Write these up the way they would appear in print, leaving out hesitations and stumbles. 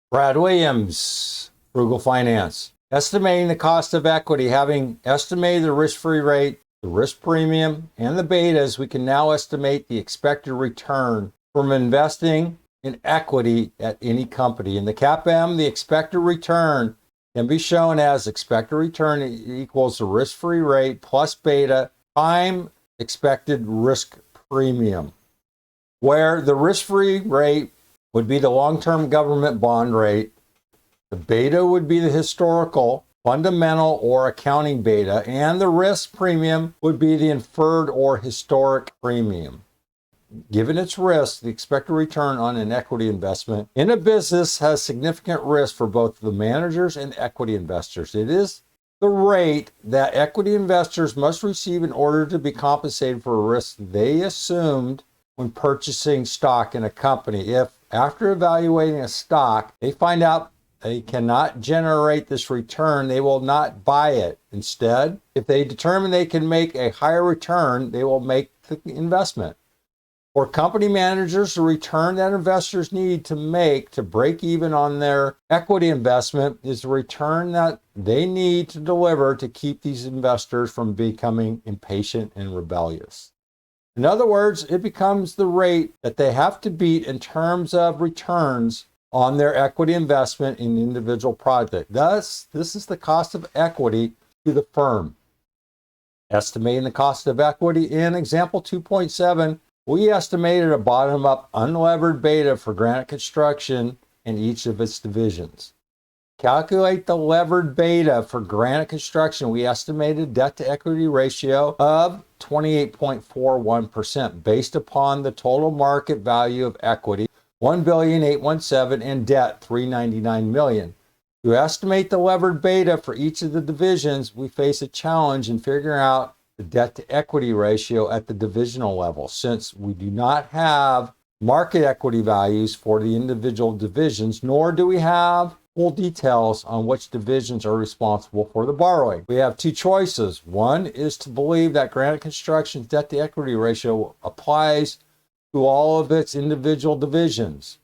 Brad Williams, Frugal Finance. Estimating the cost of equity. Having estimated the risk-free rate, the risk premium, and the betas, we can now estimate the expected return from investing in equity at any company. In the CAPM, the expected return can be shown as expected return equals the risk-free rate plus beta time expected risk premium, where the risk-free rate would be the long-term government bond rate. The beta would be the historical, fundamental, or accounting beta, and the risk premium would be the inferred or historic premium. Given its risk, the expected return on an equity investment in a business has significant risk for both the managers and equity investors. It is the rate that equity investors must receive in order to be compensated for risk they assumed when purchasing stock in a company. If, after evaluating a stock, they find out they cannot generate this return, they will not buy it. Instead, if they determine they can make a higher return, they will make the investment. For company managers, the return that investors need to make to break even on their equity investment is the return that they need to deliver to keep these investors from becoming impatient and rebellious. In other words, it becomes the rate that they have to beat in terms of returns on their equity investment in individual project. Thus, this is the cost of equity to the firm. Estimating the cost of equity in example 2.7, we estimated a bottom-up unlevered beta for Granite Construction in each of its divisions. Calculate the levered beta for Granite Construction. We estimated debt-to-equity ratio of 28.41% based upon the total market value of equity, $1,817,000, and debt, $399 million. To estimate the levered beta for each of the divisions, we face a challenge in figuring out the debt-to-equity ratio at the divisional level, since we do not have market equity values for the individual divisions, nor do we have full details on which divisions are responsible for the borrowing. We have two choices. One is to believe that Granite Construction's debt-to-equity ratio applies to all of its individual divisions.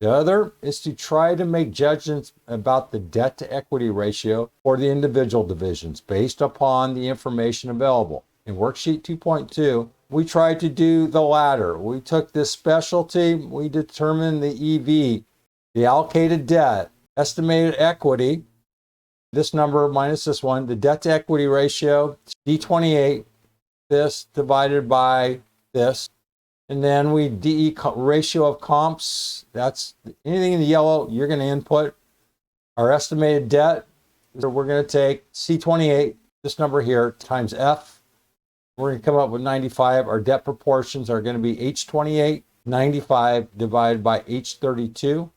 The other is to try to make judgments about the debt-to-equity ratio for the individual divisions based upon the information available. In Worksheet 2.2, we tried to do the latter. We took this specialty, we determined the EV, the allocated debt, estimated equity, this number minus this one, the debt-to-equity ratio, D28, this divided by this. And then we DE ratio of comps. That's anything in the yellow you're going to input. Our estimated debt, so we're going to take C28, this number here, times F. We're going to come up with 95. Our debt proportions are going to be H28, 95 divided by H32.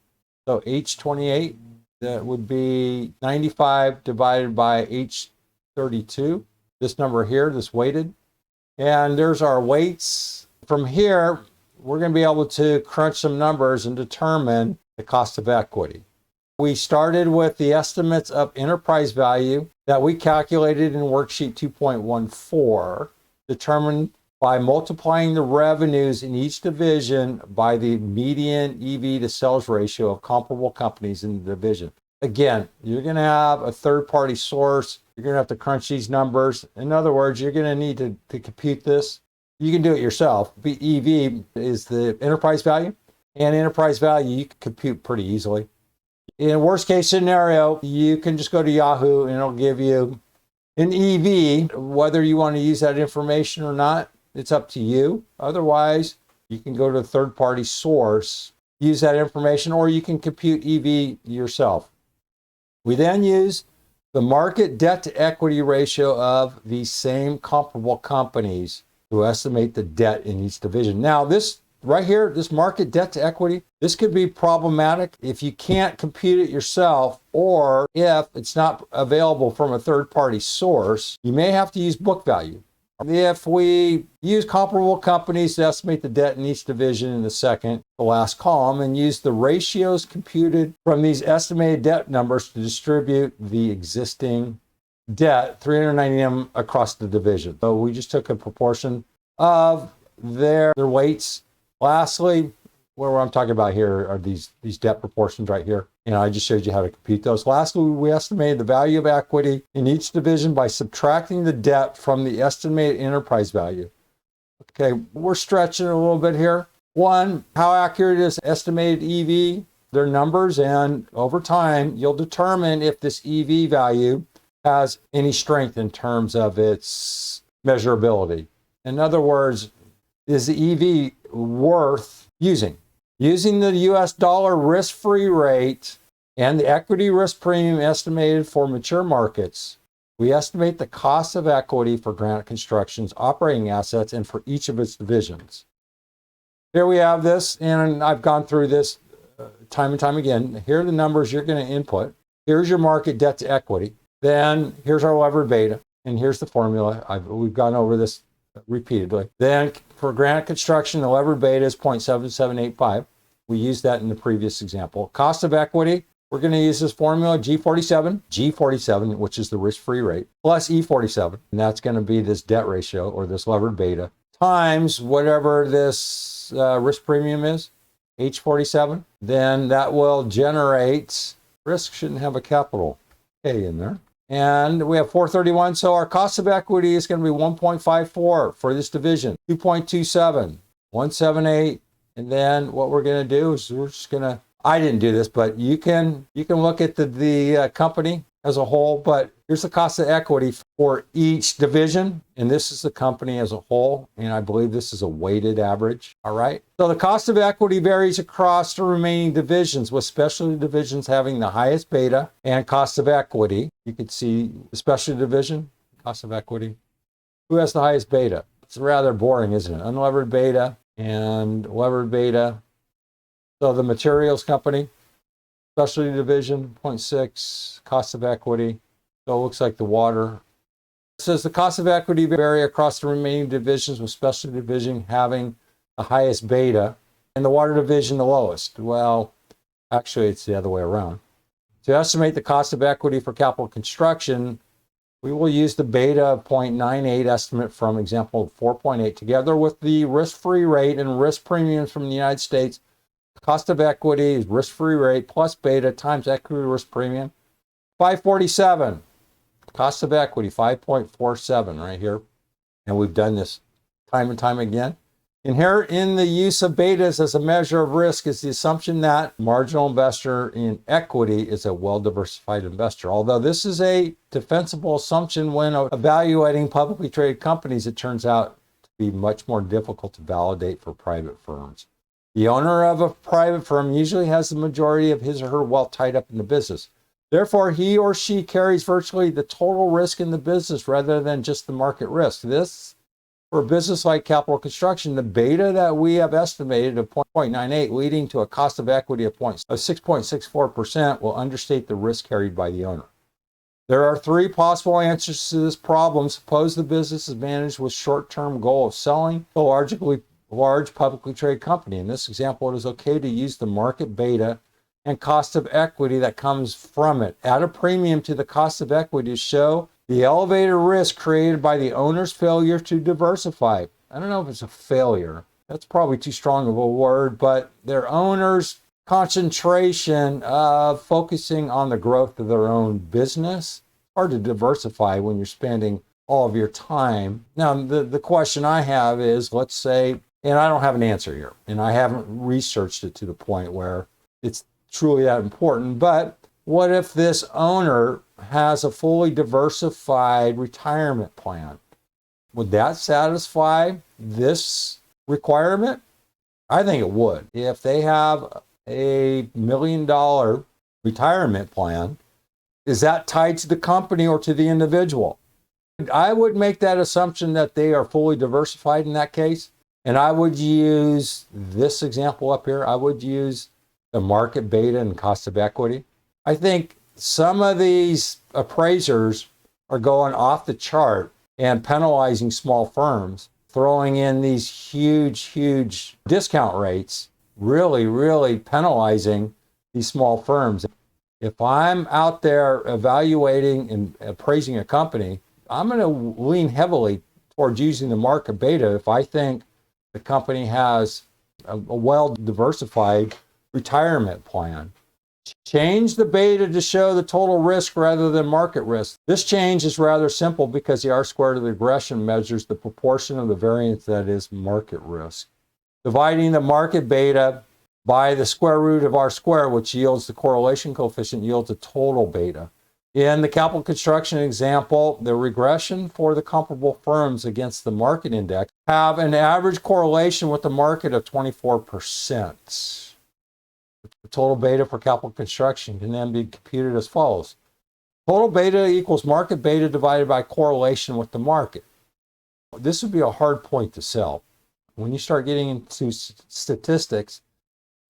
So H28, that would be 95 divided by H32. This number here, this weighted. And there's our weights. From here, we're going to be able to crunch some numbers and determine the cost of equity. We started with the estimates of enterprise value that we calculated in Worksheet 2.14, determined by multiplying the revenues in each division by the median EV to sales ratio of comparable companies in the division. Again, you're going to have a third-party source. You're going to have to crunch these numbers. In other words, you're going to need to compute this. You can do it yourself. EV is the enterprise value, and enterprise value you can compute pretty easily. In a worst case scenario, you can just go to Yahoo and it'll give you an EV. Whether you want to use that information or not, it's up to you. Otherwise, you can go to a third-party source, use that information, or you can compute EV yourself. We then use the market debt-to-equity ratio of these same comparable companies to estimate the debt in each division. Now, this right here, this market debt to equity, this could be problematic if you can't compute it yourself, or if it's not available from a third-party source, you may have to use book value. If we use comparable companies to estimate the debt in each division in the last column, and use the ratios computed from these estimated debt numbers to distribute the existing debt, 390 them across the division. So we just took a proportion of their weights. Lastly, What I'm talking about here are these debt proportions right here. And I just showed you how to compute those. Lastly, we estimated the value of equity in each division by subtracting the debt from the estimated enterprise value. Okay, we're stretching a little bit here. One, how accurate is estimated EV? Their numbers, and over time, you'll determine if this EV value has any strength in terms of its measurability. In other words, is the EV worth using? Using the US dollar risk-free rate and the equity risk premium estimated for mature markets, we estimate the cost of equity for Granite Construction's operating assets and for each of its divisions. Here we have this, and I've gone through this time and time again. Here are the numbers you're going to input. Here's your market debt to equity. Then here's our levered beta, and here's the formula. We've gone over this repeatedly. Then for Granite Construction, the levered beta is 0.7785. We used that in the previous example. Cost of equity, we're going to use this formula, G47, which is the risk-free rate, plus E47, and that's going to be this debt ratio or this levered beta, times whatever this risk premium is, H47. Then that will generate, risk shouldn't have a capital K in there. And we have 431. So our cost of equity is going to be 1.54 for this division, 2.27, 178. And then what we're going to do is we're just going to, I didn't do this, but you can look at the company as a whole, but here's the cost of equity for each division. And this is the company as a whole. And I believe this is a weighted average. All right. So the cost of equity varies across the remaining divisions, with specialty divisions having the highest beta and cost of equity. You can see the specialty division, cost of equity. Who has the highest beta? It's rather boring, isn't it? Unlevered beta and levered beta. So the materials company, specialty division, 0.6, cost of equity. So it looks like the water. It says the cost of equity vary across the remaining divisions, with specialty division having the highest beta and the water division the lowest. Well, actually it's the other way around. To estimate the cost of equity for capital construction, we will use the beta of 0.98 estimate from example 4.8 together with the risk-free rate and risk premiums from the United States. Cost of equity is risk-free rate plus beta times equity risk premium. 547. Cost of equity, 5.47 right here. And we've done this time and time again. Inherent in the use of betas as a measure of risk is the assumption that marginal investor in equity is a well-diversified investor. Although this is a defensible assumption when evaluating publicly traded companies, it turns out to be much more difficult to validate for private firms. The owner of a private firm usually has the majority of his or her wealth tied up in the business. Therefore, he or she carries virtually the total risk in the business rather than just the market risk. This, for a business like capital construction, the beta that we have estimated of 0.98, leading to a cost of equity of 6.64%, will understate the risk carried by the owner. There are three possible answers to this problem. Suppose the business is managed with short-term goal of selling a large publicly traded company. In this example, it is okay to use the market beta and cost of equity that comes from it at a premium to the cost of equity to show the elevated risk created by the owner's failure to diversify. I don't know if it's a failure. That's probably too strong of a word, but their owner's concentration of focusing on the growth of their own business. Hard to diversify when you're spending all of your time. Now, the question I have is, let's say, and I don't have an answer here, and I haven't researched it to the point where it's truly that important, but what if this owner has a fully diversified retirement plan? Would that satisfy this requirement? I think it would. If they have a $1 million retirement plan, is that tied to the company or to the individual? I would make that assumption that they are fully diversified in that case. And I would use this example up here. I would use the market beta and cost of equity. I think some of these appraisers are going off the chart and penalizing small firms, throwing in these huge discount rates, really penalizing these small firms. If I'm out there evaluating and appraising a company, I'm going to lean heavily towards using the market beta if I think the company has a well-diversified retirement plan. Change the beta to show the total risk rather than market risk. This change is rather simple because the R-squared of the regression measures the proportion of the variance that is market risk. Dividing the market beta by the square root of R-squared, which yields the correlation coefficient, yields a total beta. In the capital construction example, the regression for the comparable firms against the market index have an average correlation with the market of 24%. The total beta for capital construction can then be computed as follows. Total beta equals market beta divided by correlation with the market. This would be a hard point to sell. When you start getting into statistics,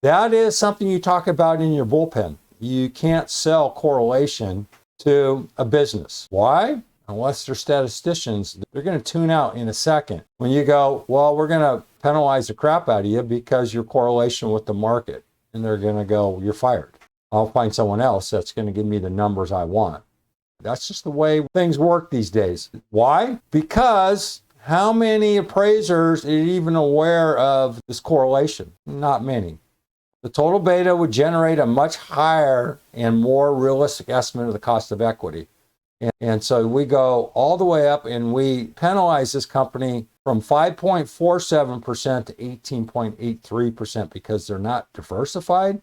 that is something you talk about in your bullpen. You can't sell correlation to a business. Why? Unless they're statisticians, they're going to tune out in a second. When you go, well, we're going to penalize the crap out of you because your correlation with the market. And they're going to go, you're fired. I'll find someone else that's going to give me the numbers I want. That's just the way things work these days. Why? Because how many appraisers are even aware of this correlation? Not many. The total beta would generate a much higher and more realistic estimate of the cost of equity. And so we go all the way up and we penalize this company from 5.47% to 18.83% because they're not diversified.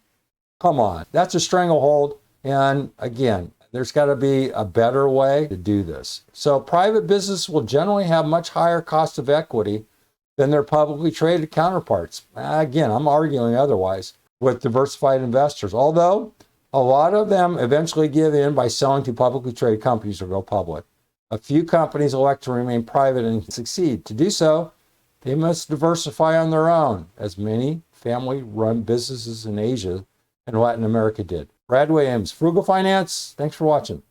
Come on, that's a stranglehold. And again, there's got to be a better way to do this. So private business will generally have much higher cost of equity than their publicly traded counterparts. Again, I'm arguing otherwise with diversified investors, although a lot of them eventually give in by selling to publicly traded companies or go public. A few companies elect to remain private and succeed. To do so, they must diversify on their own, as many family-run businesses in Asia and Latin America did. Brad Williams, Frugal Finance. Thanks for watching.